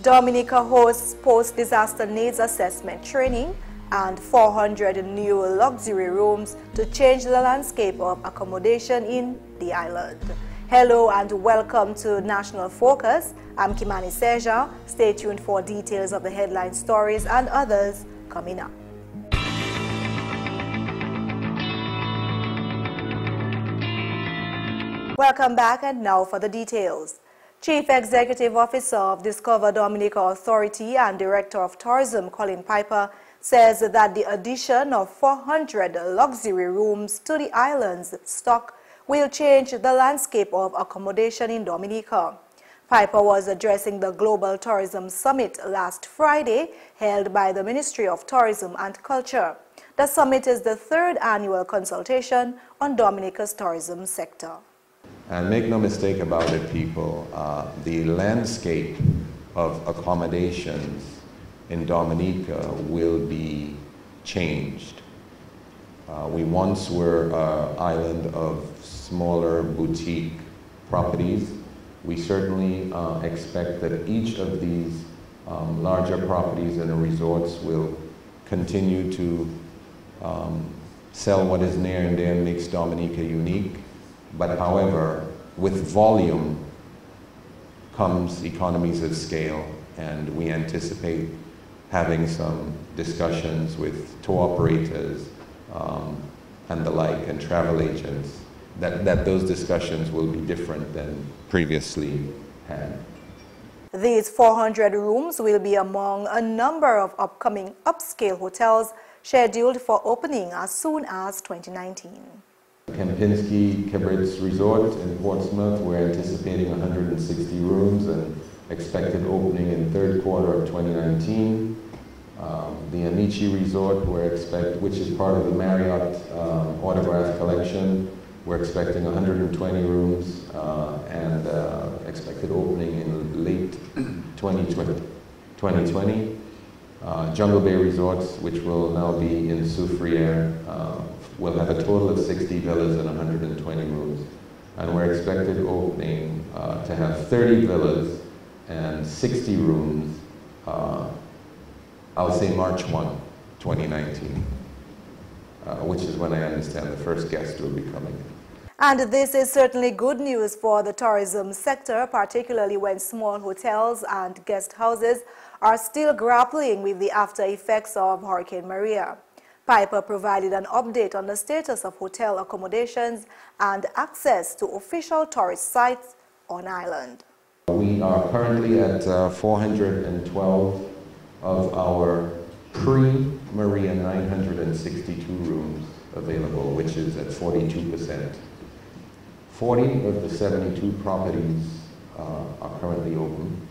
Dominica hosts post-disaster needs assessment training and 400 new luxury rooms to change the landscape of accommodation in the island. Hello and welcome to National Focus. I'm Kimani St. Stay tuned for details of the headline stories and others coming up. Welcome back, and now for the details. Chief Executive Officer of Discover Dominica Authority and Director of Tourism Colin Piper says that the addition of 400 luxury rooms to the island's stock will change the landscape of accommodation in Dominica. Piper was addressing the Global Tourism Summit last Friday, held by the Ministry of Tourism and Culture. The summit is the third annual consultation on Dominica's tourism sector. And make no mistake about it, people, the landscape of accommodations in Dominica will be changed. We once were an island of smaller boutique properties. We certainly expect that each of these larger properties and resorts will continue to sell what is near and dear and makes Dominica unique. But however, with volume comes economies of scale, and we anticipate having some discussions with tour operators and the like, and travel agents, that those discussions will be different than previously had. These 400 rooms will be among a number of upcoming upscale hotels scheduled for opening as soon as 2019. Kempinski Kibritz Resort in Portsmouth, we're anticipating 160 rooms and expected opening in third quarter of 2019. The Amici Resort, which is part of the Marriott Autograph Collection, we're expecting 120 rooms and expected opening in late 2020. Jungle Bay Resorts, which will now be in Soufriere, will have a total of 60 villas and 120 rooms. And we're expected opening to have 30 villas and 60 rooms, I'll say March 1, 2019, which is when I understand the first guest will be coming in. And this is certainly good news for the tourism sector, particularly when small hotels and guest houses are still grappling with the after effects of Hurricane Maria. Piper provided an update on the status of hotel accommodations and access to official tourist sites on island. We are currently at 412 of our pre-Maria 962 rooms available, which is at 42%. 40 of the 72 properties are currently open.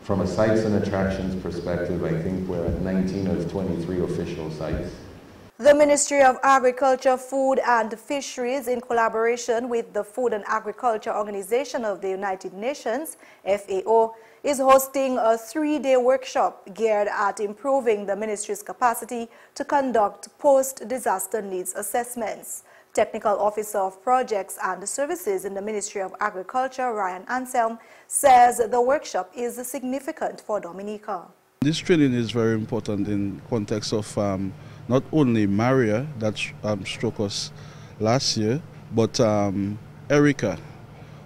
From a sites and attractions perspective, I think we're at 19 of 23 official sites. The Ministry of Agriculture, Food and Fisheries, in collaboration with the Food and Agriculture Organization of the United Nations, FAO, is hosting a 3-day workshop geared at improving the ministry's capacity to conduct post-disaster needs assessments. Technical Officer of Projects and Services in the Ministry of Agriculture, Ryan Anselm, says the workshop is significant for Dominica. This training is very important in context of not only Maria that struck us last year, but Erica.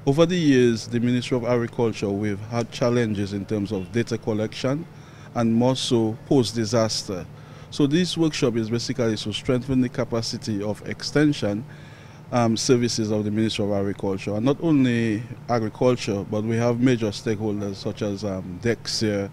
Over the years, the Ministry of Agriculture, we've had challenges in terms of data collection and more so post-disaster. So this workshop is basically to strengthen the capacity of extension services of the Ministry of Agriculture. And not only agriculture, but we have major stakeholders such as DEXIA.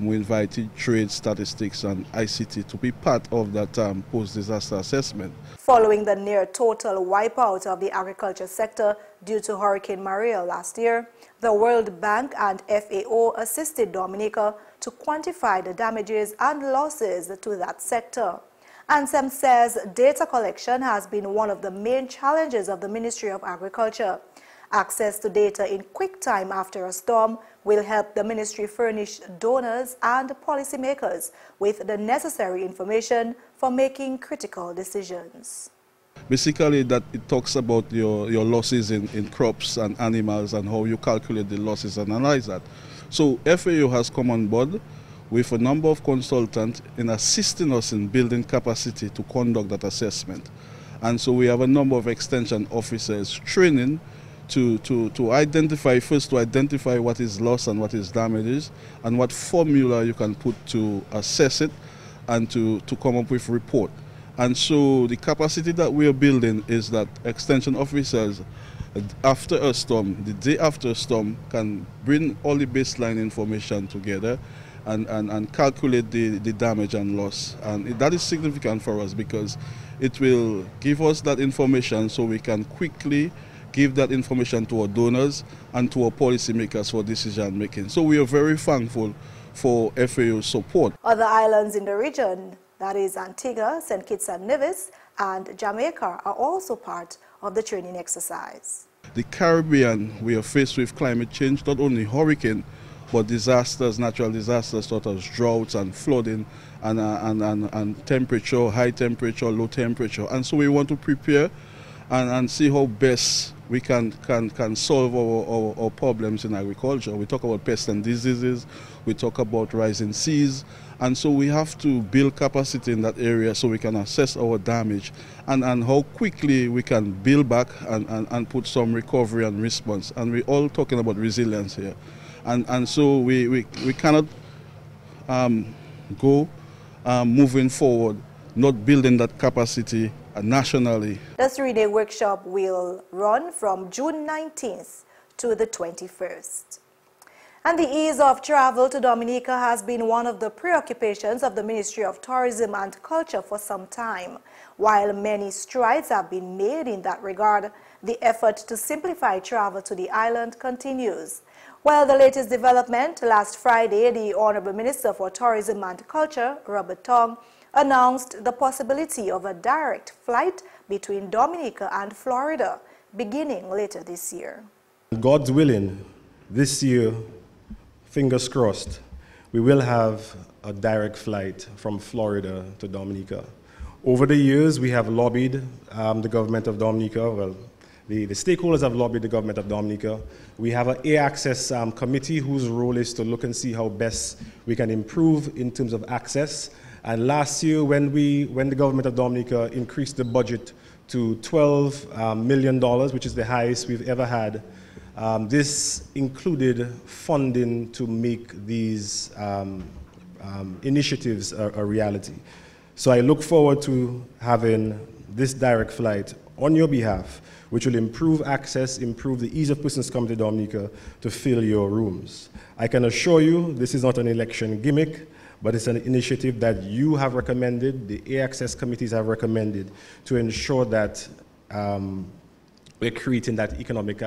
We invited trade, statistics and ICT to be part of that post-disaster assessment. Following the near-total wipeout of the agriculture sector due to Hurricane Maria last year, the World Bank and FAO assisted Dominica to quantify the damages and losses to that sector. Ansem says data collection has been one of the main challenges of the Ministry of Agriculture. Access to data in quick time after a storm will help the ministry furnish donors and policymakers with the necessary information for making critical decisions. Basically, that it talks about your losses in crops and animals and how you calculate the losses and analyze that. So FAO has come on board with a number of consultants in assisting us in building capacity to conduct that assessment. And so we have a number of extension officers training to identify what is lost and what is damages, and what formula you can put to assess it and to come up with a report. And so the capacity that we are building is that extension officers, after a storm, the day after a storm, can bring all the baseline information together and calculate the damage and loss. And that is significant for us because it will give us that information so we can quickly give that information to our donors and to our policymakers for decision making. So we are very thankful for FAO's support. Other islands in the region, that is Antigua, St. Kitts and Nevis, and Jamaica, are also part of the training exercise. The Caribbean, we are faced with climate change, not only hurricane, but disasters, natural disasters such as droughts and flooding and temperature, high temperature, low temperature. And so we want to prepare and see how best we can solve our problems in agriculture. We talk about pests and diseases, we talk about rising seas, and so we have to build capacity in that area so we can assess our damage and how quickly we can build back and put some recovery and response. And we're all talking about resilience here. And so we cannot go moving forward, not building that capacity nationally. The 3-day workshop will run from June 19th to the 21st. And the ease of travel to Dominica has been one of the preoccupations of the Ministry of Tourism and Culture for some time. While many strides have been made in that regard, the effort to simplify travel to the island continues. Well, the latest development, last Friday, the Honorable Minister for Tourism and Culture, Robert Tong, announced the possibility of a direct flight between Dominica and Florida, beginning later this year. God's willing, this year, fingers crossed, we will have a direct flight from Florida to Dominica. Over the years, we have lobbied the government of Dominica. Well, the stakeholders have lobbied the government of Dominica. We have an air access committee whose role is to look and see how best we can improve in terms of access. And last year, when the government of Dominica increased the budget to $12 million, which is the highest we've ever had, this included funding to make these initiatives a reality. So I look forward to having this direct flight on your behalf, which will improve access, improve the ease of persons coming to Dominica to fill your rooms. I can assure you this is not an election gimmick, but it's an initiative that you have recommended, the air access committees have recommended, to ensure that we're creating that economic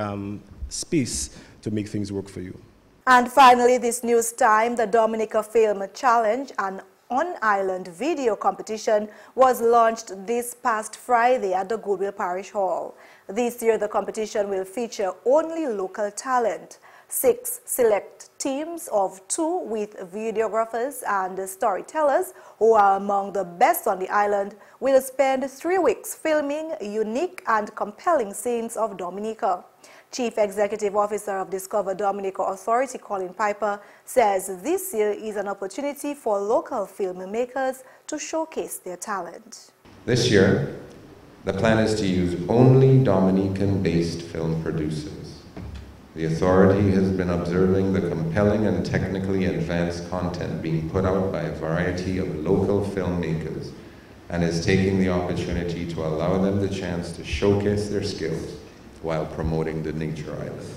space to make things work for you. And finally, this news time, the Dominica Film Challenge, an on-island video competition, was launched this past Friday at the Goodwill Parish Hall. This year, the competition will feature only local talent. 6 select teams of 2 with videographers and storytellers who are among the best on the island will spend 3 weeks filming unique and compelling scenes of Dominica. Chief Executive Officer of Discover Dominica Authority, Colin Piper, says this year is an opportunity for local filmmakers to showcase their talent. This year, the plan is to use only Dominican-based film producers. The authority has been observing the compelling and technically advanced content being put out by a variety of local filmmakers and is taking the opportunity to allow them the chance to showcase their skills while promoting the nature island.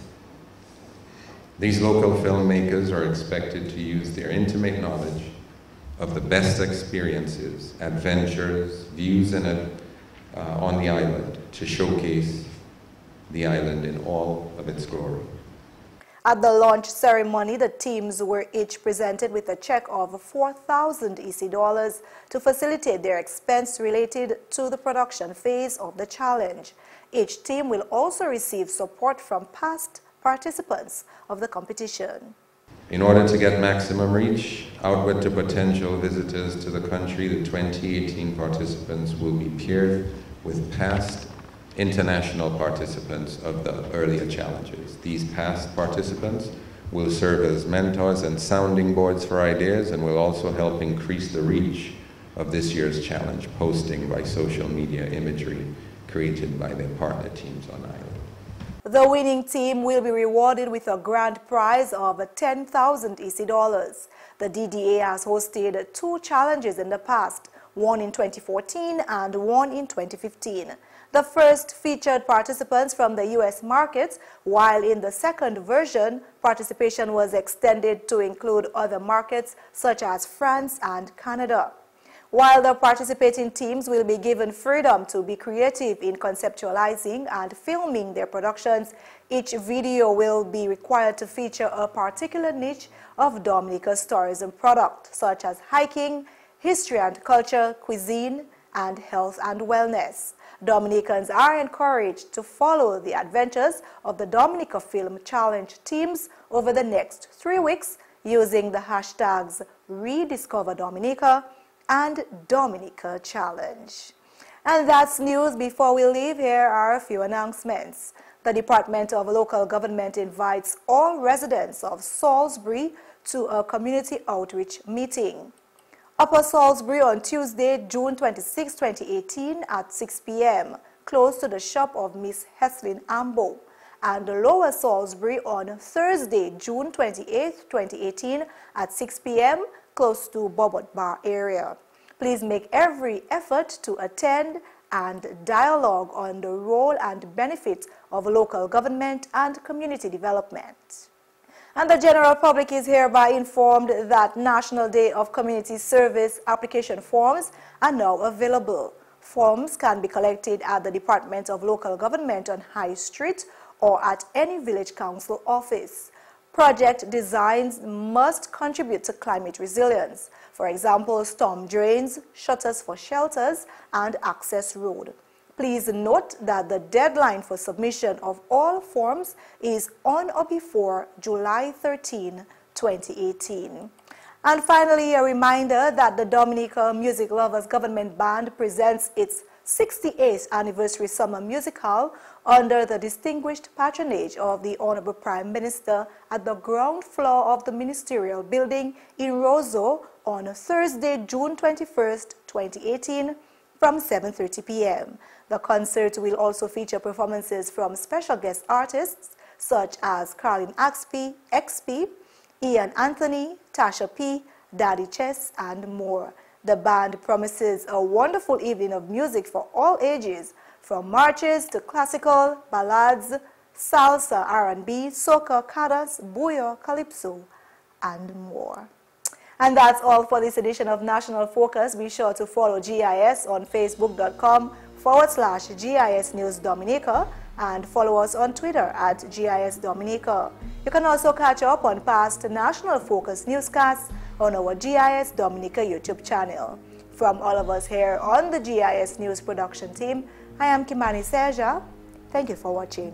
These local filmmakers are expected to use their intimate knowledge of the best experiences, adventures, views on the island to showcase the island in all of its glory. At the launch ceremony, the teams were each presented with a check of 4,000 EC dollars to facilitate their expense related to the production phase of the challenge. Each team will also receive support from past participants of the competition. In order to get maximum reach outward to potential visitors to the country, the 2018 participants will be paired with past international participants of the earlier challenges. These past participants will serve as mentors and sounding boards for ideas, and will also help increase the reach of this year's challenge, posting by social media imagery created by their partner teams on island. The winning team will be rewarded with a grand prize of 10,000 EC dollars. The DDA has hosted 2 challenges in the past, one in 2014 and one in 2015. The first featured participants from the U.S. markets, while in the second version, participation was extended to include other markets such as France and Canada. While the participating teams will be given freedom to be creative in conceptualizing and filming their productions, each video will be required to feature a particular niche of Dominica's tourism product, such as hiking, history and culture, cuisine, and health and wellness. Dominicans are encouraged to follow the adventures of the Dominica Film Challenge teams over the next 3 weeks using the hashtags Rediscover Dominica and Dominica Challenge. And that's news. Before we leave, here are a few announcements. The Department of Local Government invites all residents of Salisbury to a community outreach meeting. Upper Salisbury on Tuesday, June 26, 2018 at 6 p.m., close to the shop of Miss Heslin Ambo, and Lower Salisbury on Thursday, June 28, 2018 at 6 p.m., close to Bobot Bar area. Please make every effort to attend and dialogue on the role and benefits of local government and community development. And the general public is hereby informed that National Day of Community Service application forms are now available. Forms can be collected at the Department of Local Government on High Street or at any village council office. Project designs must contribute to climate resilience. For example, storm drains, shutters for shelters, and access road. Please note that the deadline for submission of all forms is on or before July 13, 2018. And finally, a reminder that the Dominica Music Lovers Government Band presents its 68th anniversary summer musical under the distinguished patronage of the Honorable Prime Minister at the ground floor of the Ministerial Building in Roseau on Thursday, June 21st, 2018 from 7:30 p.m. The concert will also feature performances from special guest artists such as Carlin XP, Ian Anthony, Tasha P, Daddy Chess, and more. The band promises a wonderful evening of music for all ages, from marches to classical, ballads, salsa, R&B, soca, cadas, booyah, calypso, and more. And that's all for this edition of National Focus. Be sure to follow GIS on facebook.com/GIS News Dominica and follow us on Twitter at GIS Dominica. You can also catch up on past National Focus newscasts on our GIS Dominica YouTube channel. From all of us here on the GIS News production team, I am Kimani St. Thank you for watching.